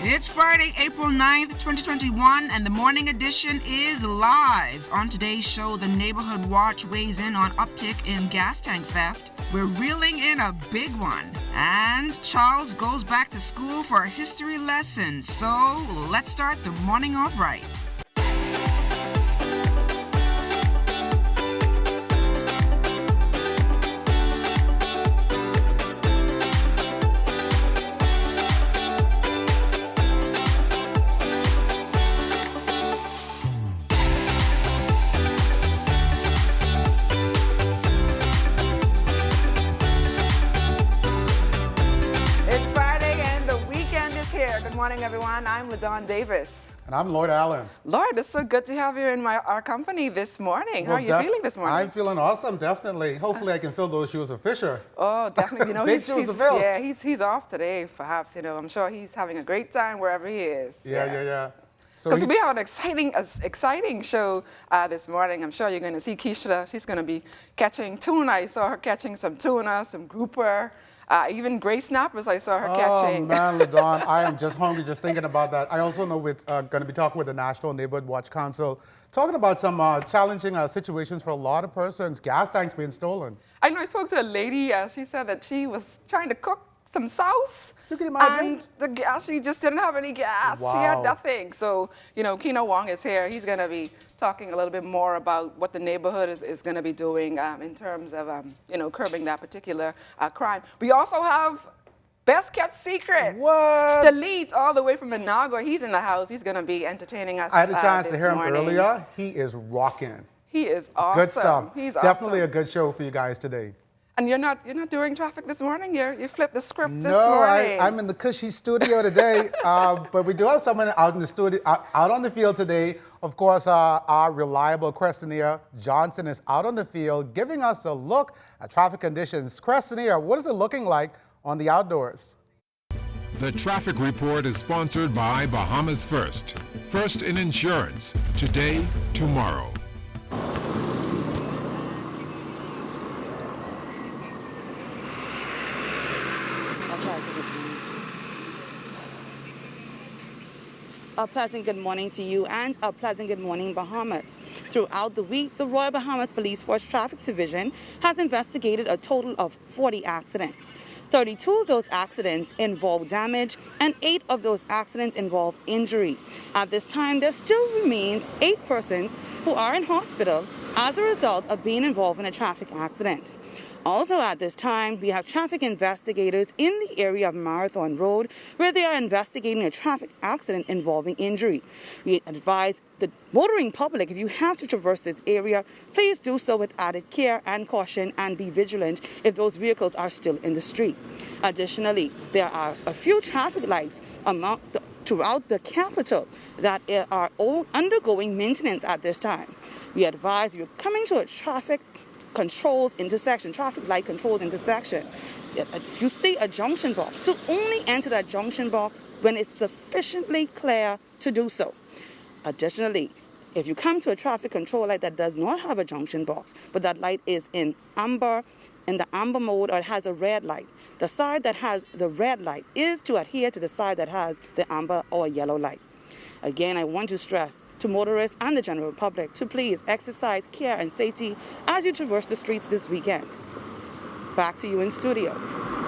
It's Friday, April 9th, 2021, and the morning edition is live. On today's show, the Neighborhood Watch weighs in on uptick in gas tank theft. We're reeling in a big one. And Charles goes back to school for a history lesson. So let's start the morning off right. Good morning, everyone. I'm LaDawn Davis. And I'm Lloyd Allen. Lloyd, it's so good to have you in our company this morning. How are you feeling this morning? I'm feeling awesome, definitely. Hopefully I can fill those shoes of Fisher. Oh, definitely. You know, Big shoes to fill. Yeah, he's off today, perhaps. You know, I'm sure he's having a great time wherever he is. Yeah. Because we have an exciting show this morning. I'm sure you're going to see Keisha. She's going to be catching tuna. I saw her catching some tuna, some grouper. Even gray snappers I saw her catching. Oh, man, LaDawn, I am just hungry just thinking about that. I also know we're going to be talking with the National Neighborhood Watch Council, talking about some challenging situations for a lot of persons, gas tanks being stolen. I know I spoke to a lady. She said that she was trying to cook some sauce. You can imagine. And the gas, she just didn't have any gas. Wow. She had nothing. So, you know, Keno Wong is here. He's going to be talking a little bit more about what the neighborhood is going to be doing in terms of, you know, curbing that particular crime. We also have Best Kept Secret. What? Stalit, all the way from Managua. He's in the house. He's going to be entertaining us. I had a chance to this hear him morning. earlier. He is rocking. He is awesome. Good stuff. He's Definitely awesome. a good show for you guys today. And you're not doing traffic this morning? You flipped the script this No, morning. I'm in the cushy studio today, but we do have someone out in the studio, out on the field today. Of course, our reliable Crestinier Johnson is out on the field, giving us a look at traffic conditions. Crestinier, what is it looking like on the outdoors? The traffic report is sponsored by Bahamas First. First in insurance, today, tomorrow. A pleasant good morning to you and a pleasant good morning, Bahamas. Throughout the week, the Royal Bahamas Police Force Traffic Division has investigated a total of 40 accidents. 32 of those accidents involve damage and 8 of those accidents involve injury. At this time, there still remains 8 persons who are in hospital as a result of being involved in a traffic accident. Also at this time, we have traffic investigators in the area of Marathon Road where they are investigating a traffic accident involving injury. We advise the motoring public, if you have to traverse this area, please do so with added care and caution and be vigilant if those vehicles are still in the street. Additionally, there are a few traffic lights throughout the capital that are all undergoing maintenance at this time. We advise you coming to a traffic light controls intersection. If you see a junction box, so only enter that junction box when it's sufficiently clear to do so. Additionally, if you come to a traffic control light that does not have a junction box, but that light is in the amber mode, or it has a red light, the side that has the red light is to adhere to the side that has the amber or yellow light. Again, I want to stress to motorists and the general public to please exercise care and safety as you traverse the streets this weekend. Back to you in studio.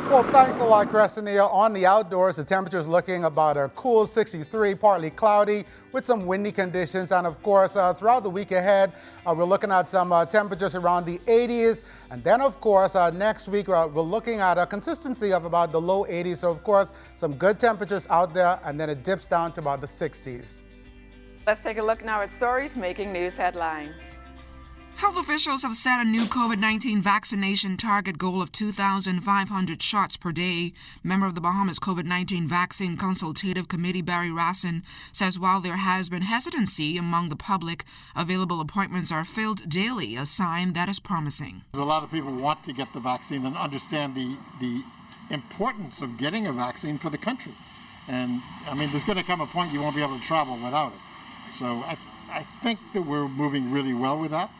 Well, thanks a lot, Crestinier. On the outdoors, the temperature is looking about a cool 63, partly cloudy with some windy conditions. And of course, throughout the week ahead, we're looking at some temperatures around the 80s. And then, of course, next week, we're looking at a consistency of about the low 80s. So, of course, some good temperatures out there, and then it dips down to about the 60s. Let's take a look now at stories making news headlines. Health officials have set a new COVID-19 vaccination target goal of 2,500 shots per day. Member of the Bahamas COVID-19 Vaccine Consultative Committee, Barry Rassin, says while there has been hesitancy among the public, available appointments are filled daily, a sign that is promising. A lot of people want to get the vaccine and understand the importance of getting a vaccine for the country. And, I mean, there's going to come a point you won't be able to travel without it. So I think that we're moving really well with that.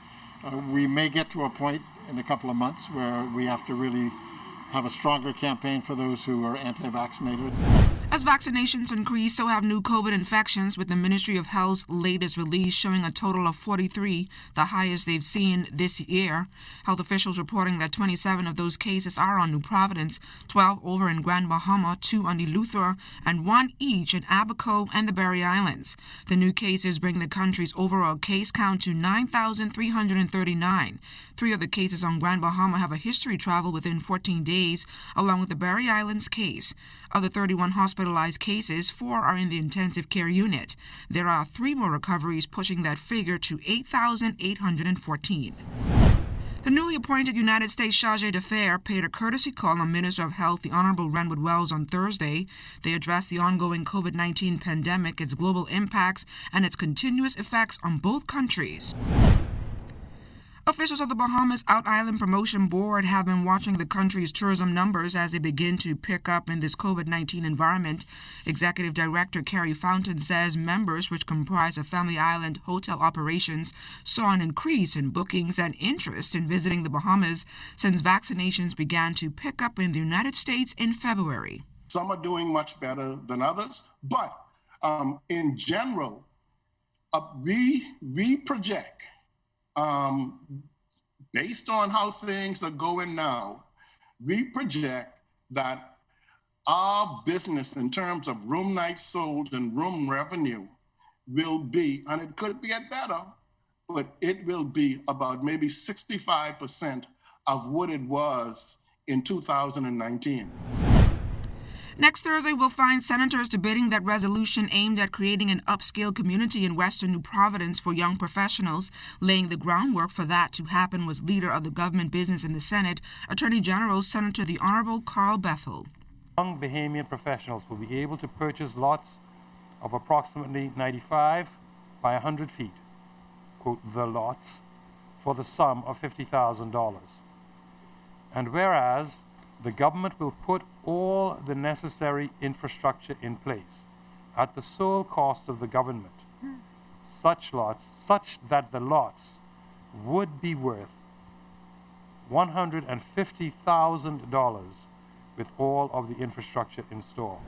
We may get to a point in a couple of months where we have to really have a stronger campaign for those who are anti-vaccinated. As vaccinations increase, so have new COVID infections, with the Ministry of Health's latest release showing a total of 43, the highest they've seen this year. Health officials reporting that 27 of those cases are on New Providence, 12 over in Grand Bahama, 2 on Eleuthera, and 1 each in Abaco and the Berry Islands. The new cases bring the country's overall case count to 9,339. 3 of the cases on Grand Bahama have a history travel within 14 days, along with the Berry Islands case. Of the 31 hospitalized cases, 4 are in the intensive care unit. There are 3 more recoveries, pushing that figure to 8,814. The newly appointed United States Chargé d'Affaires paid a courtesy call on Minister of Health, the Honorable Renwood Wells, on Thursday. They addressed the ongoing COVID-19 pandemic, its global impacts, and its continuous effects on both countries. Officials of the Bahamas Out Island Promotion Board have been watching the country's tourism numbers as they begin to pick up in this COVID-19 environment. Executive Director Carrie Fountain says members, which comprise of Family Island hotel operations, saw an increase in bookings and interest in visiting the Bahamas since vaccinations began to pick up in the United States in February. Some are doing much better than others, but in general, we project, based on how things are going now, we project that our business in terms of room nights sold and room revenue will be, and it could get better, but it will be about maybe 65% of what it was in 2019. Next Thursday, we'll find senators debating that resolution aimed at creating an upscale community in Western New Providence for young professionals. Laying the groundwork for that to happen was leader of the government business in the Senate, Attorney General Senator the Honorable Carl Bethel. Young Bahamian professionals will be able to purchase lots of approximately 95 by 100 feet, quote, the lots, for the sum of $50,000. And whereas the government will put all the necessary infrastructure in place at the sole cost of the government, such that the lots would be worth $150,000 with all of the infrastructure installed.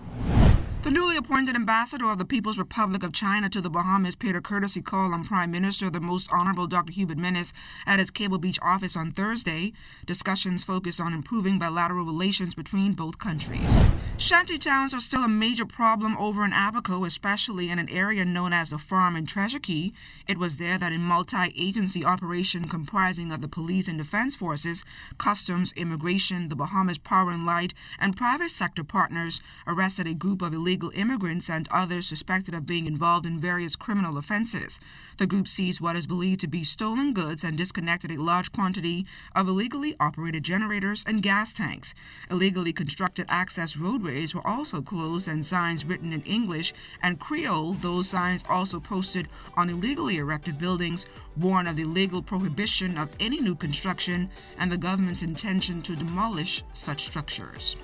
The newly appointed ambassador of the People's Republic of China to the Bahamas paid a courtesy call on Prime Minister the Most Honorable Dr. Hubert Minnis at his Cable Beach office on Thursday. Discussions focused on improving bilateral relations between both countries. Shanty towns are still a major problem over in Abaco, especially in an area known as the Farm in Treasure Key. It was there that a multi-agency operation comprising of the police and defense forces, customs, immigration, the Bahamas Power and Light, and private sector partners arrested a group of illegal immigrants and others suspected of being involved in various criminal offenses. The group seized what is believed to be stolen goods and disconnected a large quantity of illegally operated generators and gas tanks. Illegally constructed access roadways were also closed and signs written in English and Creole. Those signs also posted on illegally erected buildings warn of the legal prohibition of any new construction and the government's intention to demolish such structures.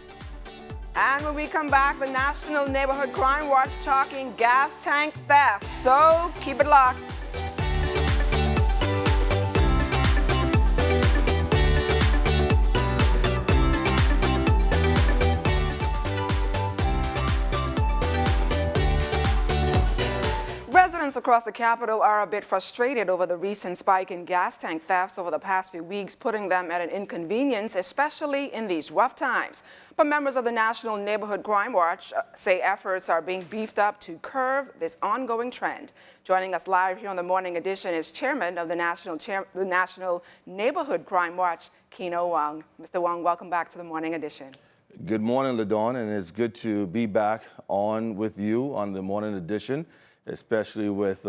And when we come back, the National Neighborhood Crime Watch talking gas tank theft. So keep it locked. Residents across the capital are a bit frustrated over the recent spike in gas tank thefts over the past few weeks, putting them at an inconvenience, especially in these rough times. But members of the National Neighborhood Crime Watch say efforts are being beefed up to curb this ongoing trend. Joining us live here on the Morning Edition is Chairman of the National Neighborhood Crime Watch, Keno Wong. Mr. Wong, welcome back to the Morning Edition. Good morning, LaDawn, and it's good to be back on with you on the Morning Edition, especially with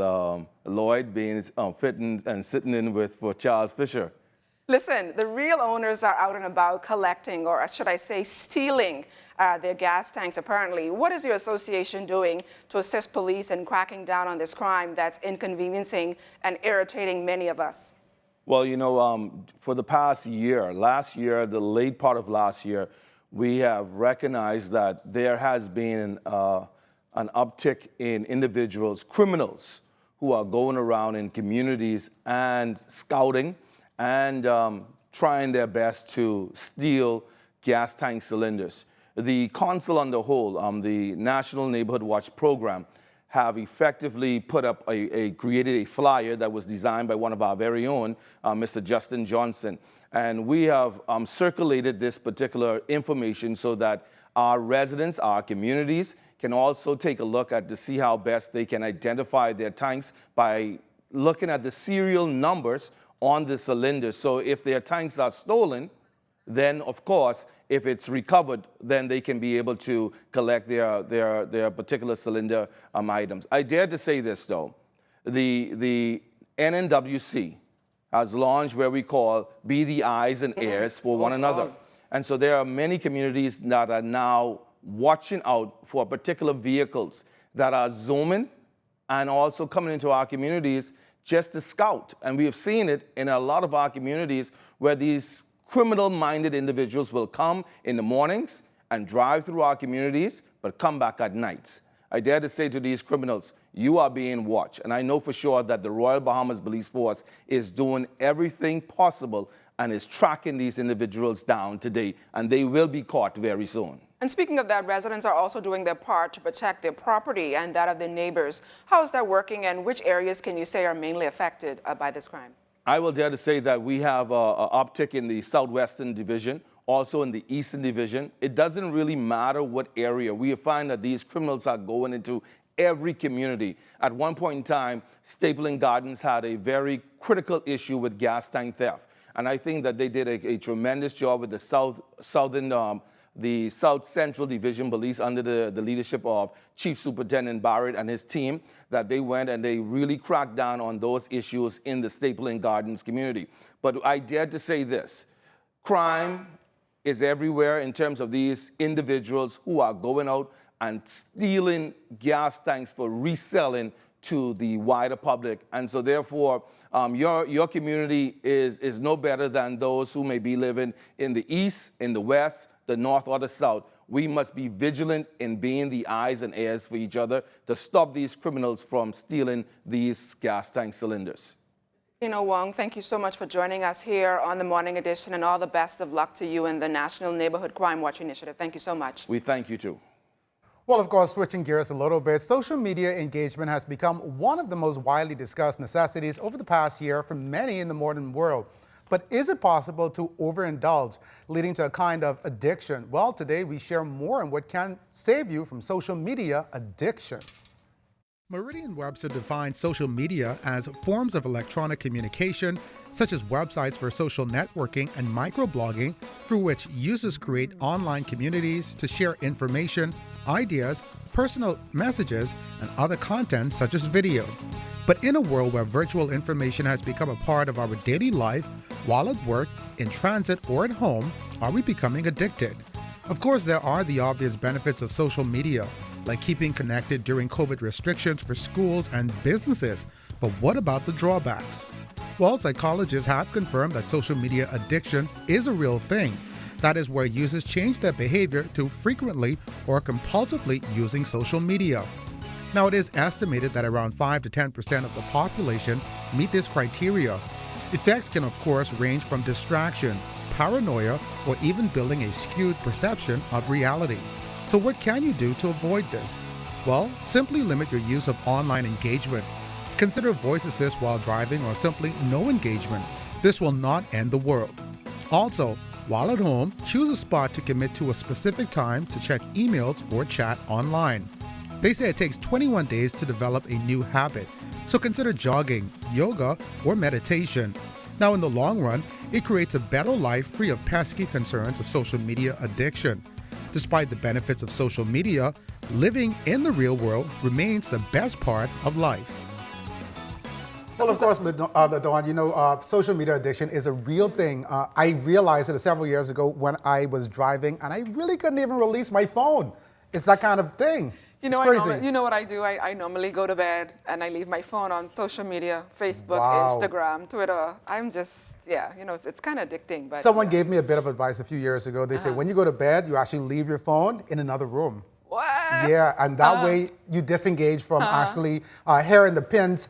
Lloyd being fitting and sitting in for Charles Fisher. Listen, the real owners are out and about collecting, or should I say stealing, their gas tanks apparently. What is your association doing to assist police in cracking down on this crime that's inconveniencing and irritating many of us? Well, you know, for the past year, the late part of last year, we have recognized that there has been an uptick in individuals, criminals, who are going around in communities and scouting and trying their best to steal gas tank cylinders. the council on the whole, the National Neighborhood Watch program, have effectively put up created a flyer that was designed by one of our very own, Mr. Justin Johnson. And we have circulated this particular information so that our residents, our communities, can also take a look at to see how best they can identify their tanks by looking at the serial numbers on the cylinders. So if their tanks are stolen, then of course, if it's recovered, then they can be able to collect their particular cylinder items. I dare to say this though, the NNWC has launched where we call Be the Eyes and Ears for one another. And so there are many communities that are now watching out for particular vehicles that are zooming and also coming into our communities just to scout. And we have seen it in a lot of our communities where these criminal-minded individuals will come in the mornings and drive through our communities, but come back at nights. I dare to say to these criminals, you are being watched. And I know for sure that the Royal Bahamas Police Force is doing everything possible and is tracking these individuals down today, and they will be caught very soon. And speaking of that, residents are also doing their part to protect their property and that of their neighbors. How is that working, and which areas can you say are mainly affected by this crime? I will dare to say that we have an uptick in the Southwestern Division, also in the Eastern Division. It doesn't really matter what area. We find that these criminals are going into every community. At one point in time, Stapleton Gardens had a very critical issue with gas tank theft. And I think that they did a tremendous job with the South Central Division Police under the leadership of Chief Superintendent Barrett and his team, that they went and they really cracked down on those issues in the Stapleton Gardens community. But I dare to say this, crime is everywhere in terms of these individuals who are going out and stealing gas tanks for reselling to the wider public. And so therefore, your community is no better than those who may be living in the east, in the west, the north, or the south. We must be vigilant in being the eyes and ears for each other to stop these criminals from stealing these gas tank cylinders. Keno Wong, thank you so much for joining us here on the Morning Edition, and all the best of luck to you in the National Neighborhood Crime Watch Initiative. Thank you so much. We thank you too. Well, of course, switching gears a little bit, social media engagement has become one of the most widely discussed necessities over the past year for many in the modern world. But is it possible to overindulge, leading to a kind of addiction? Well, today we share more on what can save you from social media addiction. Merriam-Webster defines social media as forms of electronic communication, such as websites for social networking and microblogging, through which users create online communities to share information, ideas, personal messages, and other content such as video. But in a world where virtual information has become a part of our daily life, while at work, in transit, or at home, are we becoming addicted? Of course, there are the obvious benefits of social media, like keeping connected during COVID restrictions for schools and businesses. But what about the drawbacks? Well, psychologists have confirmed that social media addiction is a real thing. That is where users change their behavior to frequently or compulsively using social media. Now, it is estimated that around 5 to 10% of the population meet this criteria. Effects can, of course, range from distraction, paranoia, or even building a skewed perception of reality. So what can you do to avoid this? Well, simply limit your use of online engagement. Consider voice assist while driving, or simply no engagement. This will not end the world. Also, while at home, choose a spot to commit to a specific time to check emails or chat online. They say it takes 21 days to develop a new habit, so consider jogging, yoga, or meditation. Now, in the long run, it creates a better life free of pesky concerns of social media addiction. Despite the benefits of social media, living in the real world remains the best part of life. Well, of course, LaDawn, you know, social media addiction is a real thing. I realized it several years ago when I was driving, and I really couldn't even release my phone. It's that kind of thing. You know, it's crazy. you know what I do? I normally go to bed and I leave my phone on social media, Facebook, Wow. Instagram, Twitter. I'm just, yeah, you know, it's kind of addicting. But Someone gave me a bit of advice a few years ago. They said when you go to bed, you actually leave your phone in another room. What? Yeah, and that way you disengage from actually hearing the pings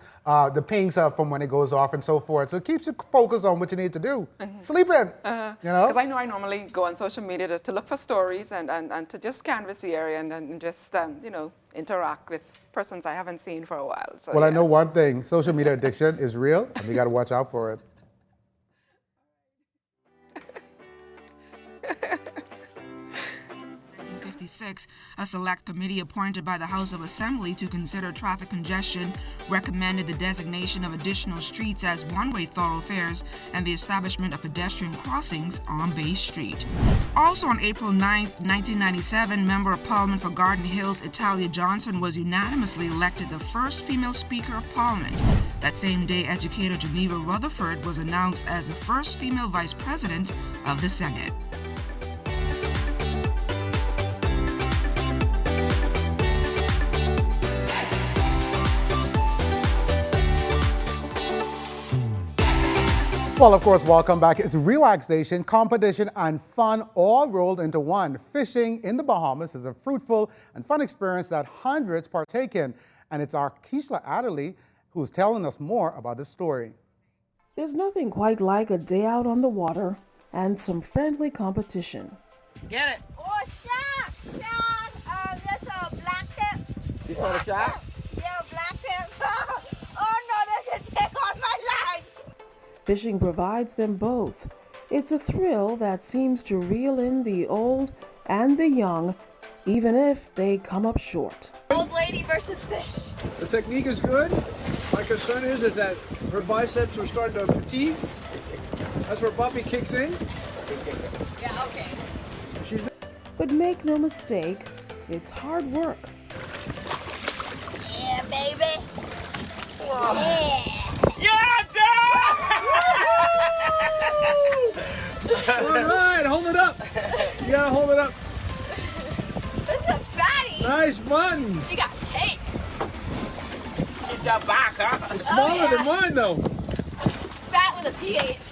from when it goes off and so forth. So it keeps you focused on what you need to do. Sleeping, you know? Because I know I normally go on social media to look for stories and to just canvass the area and just, you know, interact with persons I haven't seen for a while. So, Well, yeah. I know one thing, social media addiction is real, and we got to watch out for it. A select committee appointed by the House of Assembly to consider traffic congestion recommended the designation of additional streets as one-way thoroughfares and the establishment of pedestrian crossings on Bay Street. Also on April 9, 1997, Member of Parliament for Garden Hills, Italia Johnson, was unanimously elected the first female Speaker of Parliament. That same day, educator Geneva Rutherford was announced as the first female Vice President of the Senate. Well, of course, welcome back. It's relaxation, competition, and fun all rolled into one. Fishing in the Bahamas is a fruitful and fun experience that hundreds partake in. And it's our Keishla Adderley who's telling us more about this story. There's nothing quite like a day out on the water and some friendly competition. Get it. Oh, shark! Shark! There's a black tip. You saw the shark? Yeah, black tip. Oh no, there's a tick on my line. Fishing provides them both. It's a thrill that seems to reel in the old and the young, even if they come up short. Old lady versus fish. The technique is good. My concern is that her biceps are starting to fatigue. That's where Poppy kicks in. Yeah, okay. But make no mistake, it's hard work. Yeah, baby. Yeah. All right, hold it up. You gotta hold it up. This is a fatty. Nice buns. She got cake. She's got back, huh? It's smaller than mine, though. Fat with a PH.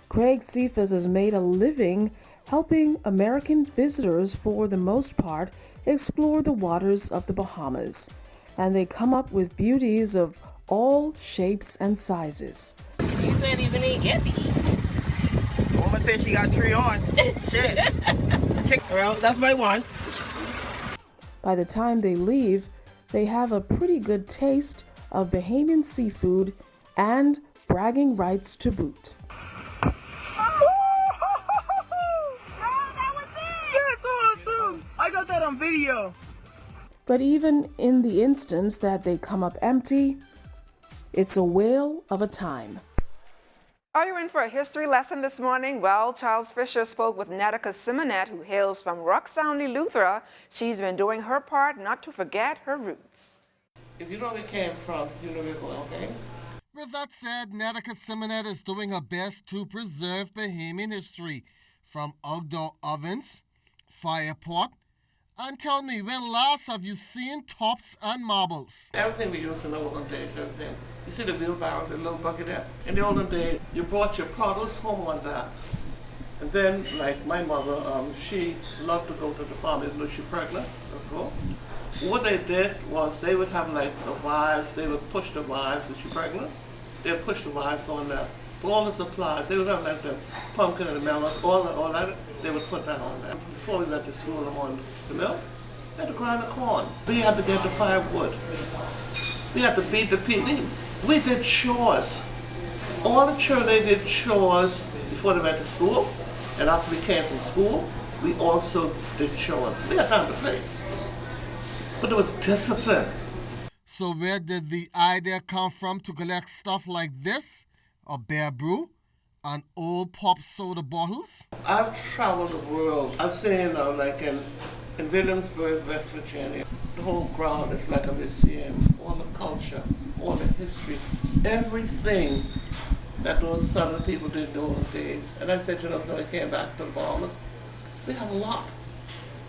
Craig Cephas has made a living helping American visitors, for the most part, explore the waters of the Bahamas. And they come up with beauties of all shapes and sizes. He said even ain't get to eat. Woman said she got 3 on. Shit. Well, that's my one. By the time they leave, they have a pretty good taste of Bahamian seafood and bragging rights to boot. That's awesome. I got that on video. But even in the instance that they come up empty, it's a whale of a time. Are you in for a history lesson this morning? Well, Charles Fisher spoke with Nedika Simonet, who hails from Rock Sound, Eleuthera. She's been doing her part not to forget her roots. If you know where we came from, you know where we're going, okay? With that said, Nedika Simonet is doing her best to preserve Bahamian history, from outdoor ovens, fire pot, and tell me, when last have you seen tops and marbles? Everything we used in the olden days, everything. You see the wheelbarrow, the little bucket there? In the olden days, you brought your produce home on that. And then, like my mother, she loved to go to the farm, even though she's pregnant, of course. What they did was they would have like the wives, they would push the wives, if she's pregnant, they'd push the wives on there. For all the supplies, they would have like the pumpkin and the melons, all that, they would put that on there. Before we went to school and on the mill, we had to grind the corn. We had to get the firewood. We had to beat the peat. We did chores. All the children, they did chores before they went to school. And after we came from school, we also did chores. We had time to play. But there was discipline. So where did the idea come from to collect stuff like this? A bear brew? And old pop soda bottles? I've traveled the world. I've seen, like in Williamsburg, West Virginia, the whole ground is like a museum. All the culture, all the history, everything that those southern people did in those days. And I said, so I came back to the Bahamas. We have a lot.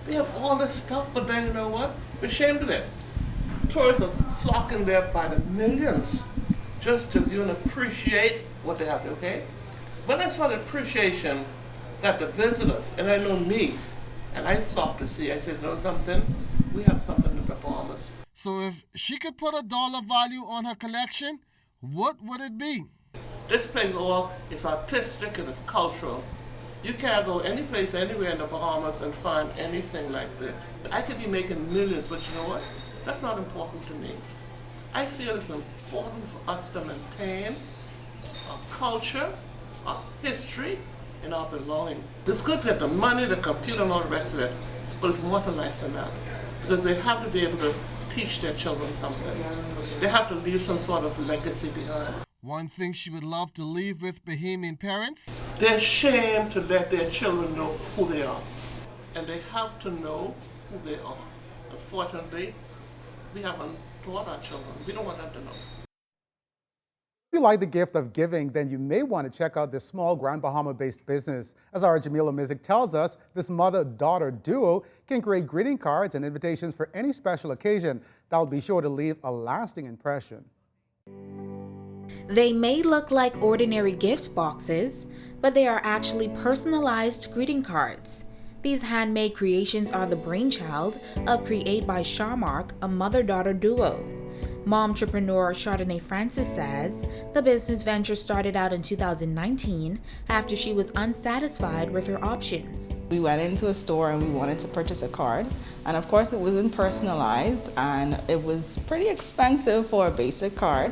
We have all this stuff, but then you know what? We're ashamed of it. Tourists are flocking there by the millions just to appreciate what they have, okay? When I saw the appreciation that the visitors, and I know me, and I flocked to see, I said, you know something? we have something in the Bahamas. So if she could put a dollar value on her collection, what would it be? This place is artistic and it's cultural. You can't go any place anywhere in the Bahamas and find anything like this. I could be making millions, but you know what? That's not important to me. I feel it's important for us to maintain our culture, our history, and our belonging. It's good to get the money, the computer, and all the rest of it, but it's more to life than that. Because they have to be able to teach their children something. They have to leave some sort of legacy behind. One thing she would love to leave with Bahamian parents? They're ashamed to let their children know who they are. And they have to know who they are. Unfortunately, we haven't taught our children. We don't want them to know. If you like the gift of giving, then you may want to check out this small Grand Bahama-based business. As our Jamila Mizik tells us, this mother-daughter duo can create greeting cards and invitations for any special occasion that will be sure to leave a lasting impression. They may look like ordinary gift boxes, but they are actually personalized greeting cards. These handmade creations are the brainchild of Create by Sharmark, a mother-daughter duo. Momtrepreneur Chardonnay Francis says the business venture started out in 2019 after she was unsatisfied with her options. We went into a store and we wanted to purchase a card, and of course it wasn't personalized and it was pretty expensive for a basic card,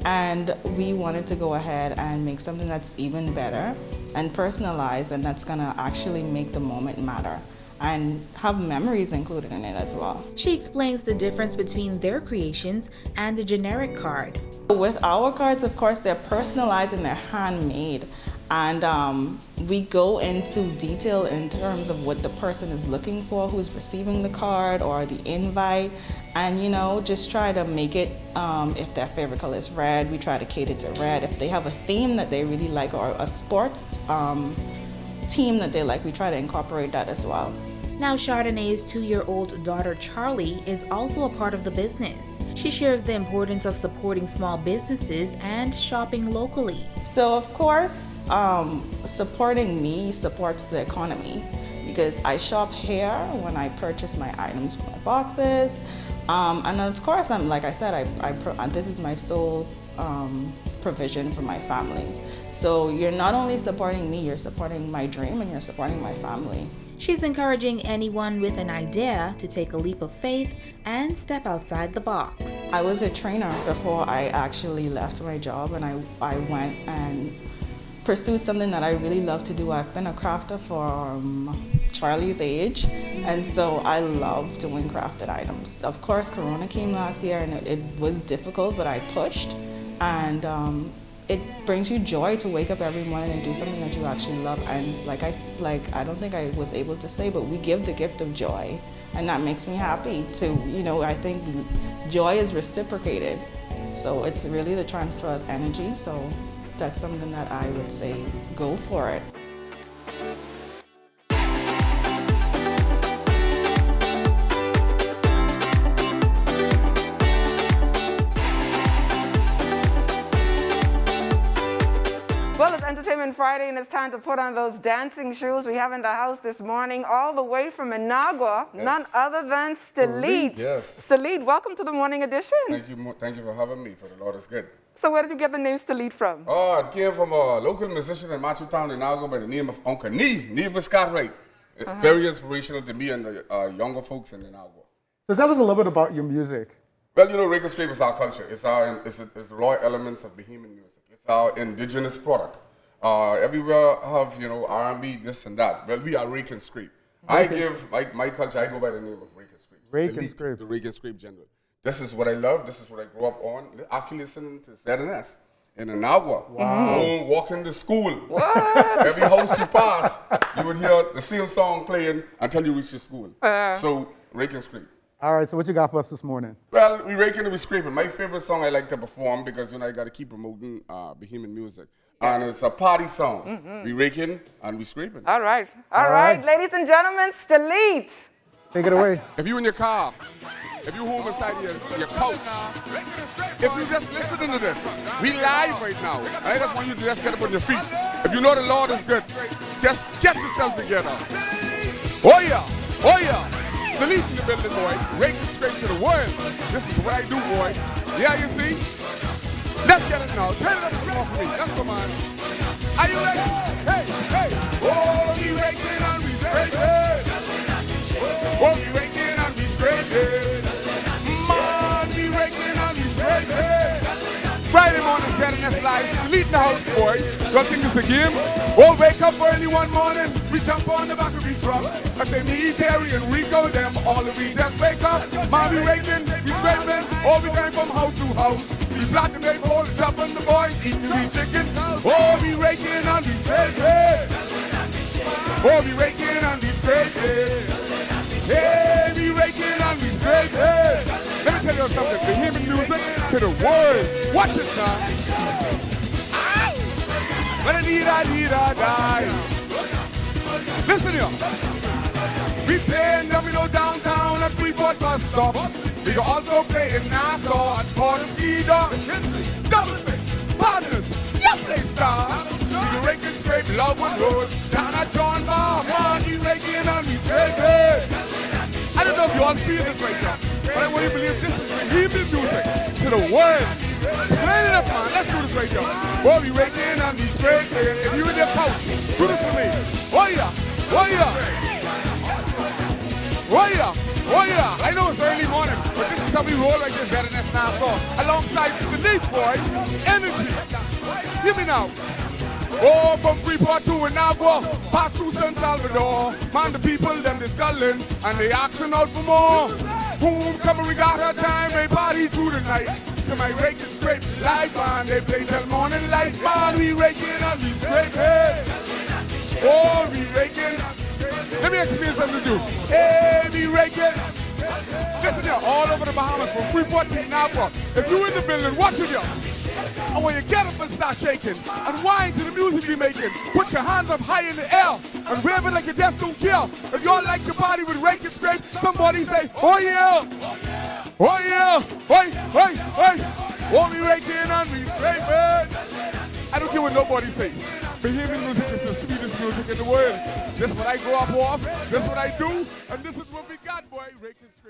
and we wanted to go ahead and make something that's even better and personalized, and that's gonna actually make the moment matter and have memories included in it as well. She explains the difference between their creations and the generic card. With our cards, of course, they're personalized and they're handmade, and we go into detail in terms of what the person is looking for, who's receiving the card or the invite, and just try to make it, if their favorite color is red, we try to cater to red. If they have a theme that they really like or a sports team that they like, we try to incorporate that as well. Now Chardonnay's 2-year-old daughter Charlie is also a part of the business. She shares the importance of supporting small businesses and shopping locally. So of course, supporting me supports the economy, because I shop here when I purchase my items from my boxes. And of course, like I said, this is my sole provision for my family. So you're not only supporting me, you're supporting my dream and you're supporting my family. She's encouraging anyone with an idea to take a leap of faith and step outside the box. I was a trainer before I actually left my job, and I went and pursued something that I really love to do. I've been a crafter for Charlie's age, and so I love doing crafted items. Of course, Corona came last year and it was difficult, but I pushed, and it brings you joy to wake up every morning and do something that you actually love. And I don't think I was able to say, but we give the gift of joy, and that makes me happy to, I think joy is reciprocated. So it's really the transfer of energy. So that's something that I would say, go for it. Well, it's Entertainment Friday, and it's time to put on those dancing shoes we have in the house this morning, all the way from Managua, none other than Stalit. Yes. Stalit, welcome to the Morning Edition. Thank you for having me, for the Lord is good. So where did you get the name Stalit from? Oh, it came from a local musician in Matthew Town, Managua, by the name of Uncle Nevis Cartwright. Very inspirational to me and the younger folks in Managua. So tell us a little bit about your music. Well, Reggae Scrape is our culture. It's the raw elements of Bahamian music. It's our indigenous product. Everywhere have, R&B, this and that. Well, we are Rake and Scrape. I give, my culture, I go by the name of Rake and Scrape. Rake and Scrape. The Rake and Scrape General. This is what I love. This is what I grew up on. Actually listening to ZNS in Managua. Wow. Walking to school. What? Every house you pass, you would hear the same song playing until you reach your school. So, Rake and Scrape. All right, so what you got for us this morning? Well, we raking and we scraping. My favorite song I like to perform, because I got to keep promoting Bahamian music. And it's a party song. We raking and we scraping. All right. All right, ladies and gentlemen, Stalit. Take it away. If you're in your car, if you're home inside your couch, if you're just listening to this, we live right now. I just want you to just get up on your feet. If you know the Lord is good, just get yourself together. Oh yeah, oh yeah. The least in the building, boy. Raking straight to the world. This is what I do, boy. Yeah, you see? Let's get it now. Turn it up some more for me. Let's go, man. Are you ready? Hey, hey. Oh, we raking and we scraping. Oh, we raking and we scraping. Man, we raking and we scraping. Friday morning, ZNS Live, lead the house, boy. Don't think it's a game? Oh, wake up early one morning, we jump on the back of the truck. I say me, Terry, and Rico, them, all of we just wake up. Man, we raking, we scraping, oh, we going from house to house. We black and they fall, chopping the boys, eating the chicken. Oh, we raking and we scraping. Oh, we raking and we scraping. Hey, we raking and we scraping. Let me tell you something, the human music to the world. Watch it now. When I need, I die. Listen here. We play in Domino downtown at Freeport bus stop. We can also play in Nassau and Port of Eda. Double Six, Partners, you play star. We can rake and scrape Lovewood Road. Down at John Bar, man, we raking and we scraping. I don't know if you all feel this right now, but I want you to believe this is the Hebrew music to the world. Turn it up, man. Let's do this right now. Boy, we raking and we scraping. If you in your couch, do this for me. Oh yeah, oh yeah, oh yeah, oh yeah. I know it's early morning, but this is how we roll right here, ZNS Nassau. Alongside Denise, boy. Energy. Give me now. Oh, from Freeport to Inagua, past through San Salvador. Man, the people, them they sculling, and they asking out for more. Homecoming, we got our time, they party through the night. To my raking scrape live band, they play till morning light. Man, we raking and we scraping. Oh, we raking. Let me explain something to you. Hey, we raking. Listen here, all over the Bahamas, from Freeport to Inagua. If you in the building, watch it here. And when you get up and start shaking and whine to the music we making, put your hands up high in the air and wave it like you just don't care. If y'all like your body with rake and scrape, somebody say, oh yeah, oh yeah, hey, hey, hey. Oh, we raking and we scraping. I don't care what nobody says. Bahamian music is the sweetest music in the world. This is what I grow up off, this is what I do, and this is what we got, boy, rake and scrape.